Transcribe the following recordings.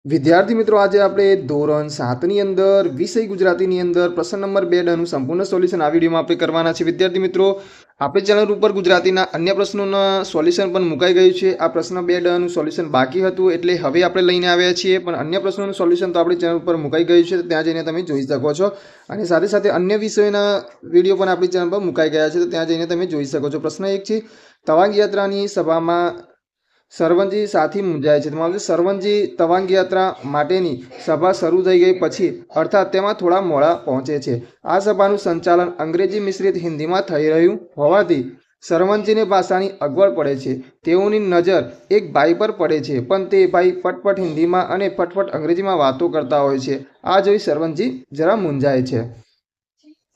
વિદ્યાર્થી મિત્રો, આજે આપણે ધોરણ 7ની અંદર વિષય ગુજરાતીની અંદર પ્રશ્ન નંબર 2 નું સંપૂર્ણ સોલ્યુશન આ વિડીયોમાં આપણે કરવાના છે. વિદ્યાર્થી મિત્રો, આપણી ચેનલ ઉપર ગુજરાતીના અન્ય પ્રશ્નોના સોલ્યુશન પણ મુકાઈ ગયું છે. આ પ્રશ્ન 2 નું સોલ્યુશન બાકી હતું, એટલે હવે આપણે લઈને આવ્યા છીએ, પણ અન્ય પ્રશ્નોનું સોલ્યુશન તો આપણી ચેનલ ઉપર મુકાઈ ગયું છે, ત્યાં જઈને તમે જોઈ શકો છો. અને સાથે સાથે અન્ય વિષયોના વિડીયો પણ આપણી ચેનલ પર મુકાઈ ગયા છે, તો ત્યાં જઈને તમે જોઈ શકો છો. પ્રશ્ન 1 છે, તવાંગ યાત્રાની સભામાં સરવણજી સાથી મૂંઝાય છે. તેમાં સરવણજી તવાંગ યાત્રા માટેની સભા શરૂ થઈ ગઈ પછી, અર્થાત તેમાં થોડા મોડા પહોંચે છે. આ સભાનું સંચાલન અંગ્રેજી મિશ્રિત હિન્દીમાં થઈ રહ્યું હોવાથી સરવણજીને ભાષાની અગવડ પડે છે. તેઓની નજર એક ભાઈ પર પડે છે, પણ તે ભાઈ ફટફટ હિન્દીમાં અને ફટફટ અંગ્રેજીમાં વાતો કરતા હોય છે. આ જોઈ સરવણજી જરા મૂંઝાય છે.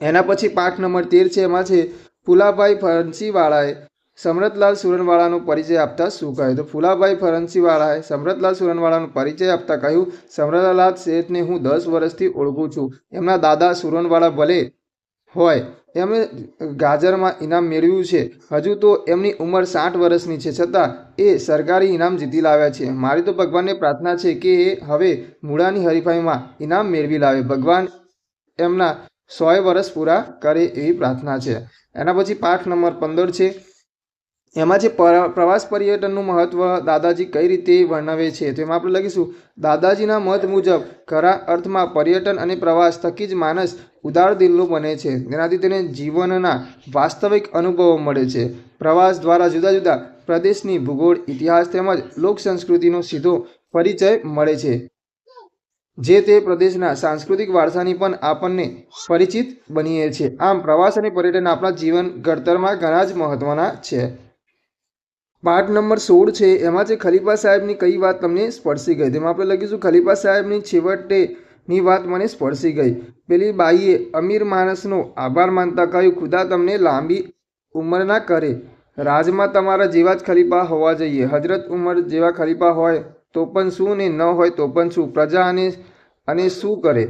એના પછી પાઠ નંબર 13 છે. એમાં છે, ફુલાભાઈ ફરસીવાળાએ સમરતલાલ સુરનવાળાનો પરિચય આપતા શું કહ્યું? તો ફુલાભાઈ ફરસીવાળાએ સમરતલાલ સુરનવાળાનો પરિચય આપતા કહ્યું, સમરતલાલ શેઠને હું 10 વર્ષથી ઓળખું છું. એમના દાદા સુરનવાળા ભલે હોય, એમણે ગાજરમાં ઇનામ મેળવ્યું છે. હજુ તો એમની ઉંમર 60 વર્ષની છે, છતાં એ સરકારી ઇનામ જીતી લાવ્યા છે. મારી તો ભગવાનને પ્રાર્થના છે કે એ હવે મૂળાની હરીફાઈમાં ઇનામ મેળવી લાવે. ભગવાન એમના 100 વર્ષ પૂરા કરે એવી પ્રાર્થના છે. એના પછી પાઠ નંબર 15 છે. એમાં જે પ્રવાસ પર્યટનનું મહત્વ દાદાજી કઈ રીતે વર્ણવે છે, તો એમાં આપણે લખીશું, દાદાજીના મત મુજબ ખરા અર્થમાં પર્યટન અને પ્રવાસ થકી જ માણસ ઉદાર દિલનું બને છે. તેનાથી તેને જીવનના વાસ્તવિક અનુભવો મળે છે. પ્રવાસ દ્વારા જુદા જુદા પ્રદેશની ભૂગોળ, ઇતિહાસ તેમજ લોક સંસ્કૃતિનો સીધો પરિચય મળે છે, જે તે પ્રદેશના સાંસ્કૃતિક વારસાની પણ આપણને પરિચિત બનીએ છીએ. આમ પ્રવાસ અને પર્યટન આપણા જીવન ઘડતરમાં ઘણા જ મહત્વના છે. પાઠ નંબર 16 છે. એમાં છે, ખલીફા સાહેબની કઈ વાત તમને સ્પર્શી ગઈ? તેમાં આપણે લખીશું, ખલીફા સાહેબની છેવટેની વાત મને સ્પર્શી ગઈ. પેલી બાઈએ અમીર માણસનો આભાર માનતા કહ્યું, ખુદા તમને લાંબી ઉંમરના કરે. રાજમાં તમારા જેવા જ ખલીફા હોવા જોઈએ. હજરત ઉમર જેવા ખલીફા હોય તો પણ શું ને ન હોય તો પણ શું, પ્રજા અને શું કરે.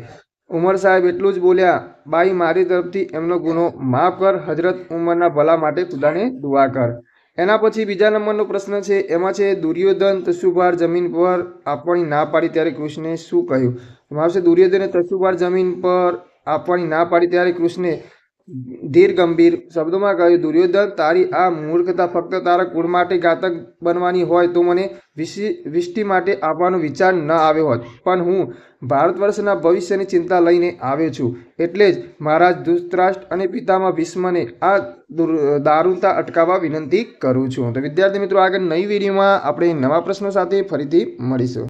ઉમર સાહેબ એટલું જ બોલ્યા, બાઈ મારી તરફથી એમનો ગુનો માફ કર. હજરત ઉમરના ભલા માટે ખુદાને દુઆ કર. એના પછી બીજા નંબરનો પ્રશ્ન છે. એમાં છે, દુર્યોધન તશુભાર જમીન પર આપવાની ના પાડી ત્યારે કૃષ્ણે શું કહ્યું? એમાં આવશે, દુર્યોધને તશુભાર જમીન પર આપવાની ના પાડી ત્યારે કૃષ્ણે ધીર ગંભીર શબ્દોમાં કહ્યું, દુર્યોધન, તારી આ મૂર્ખતા ફક્ત તારા કુળ માટે ઘાતક બનવાની હોય તો મને વિષ્ટિ માટે આપવાનો વિચાર ન આવ્યો હોત, પણ હું ભારત વર્ષના ભવિષ્યની ચિંતા લઈને આવ્યો છું. એટલે જ મહારાજ ધૃતરાષ્ટ્ર અને પિતામહ ભીષ્મને આ દારૂણતા અટકાવવા વિનંતી કરું છું. તો વિદ્યાર્થી મિત્રો, આગળ નવી વિડીયોમાં આપણે નવા પ્રશ્નો સાથે ફરીથી મળીશું.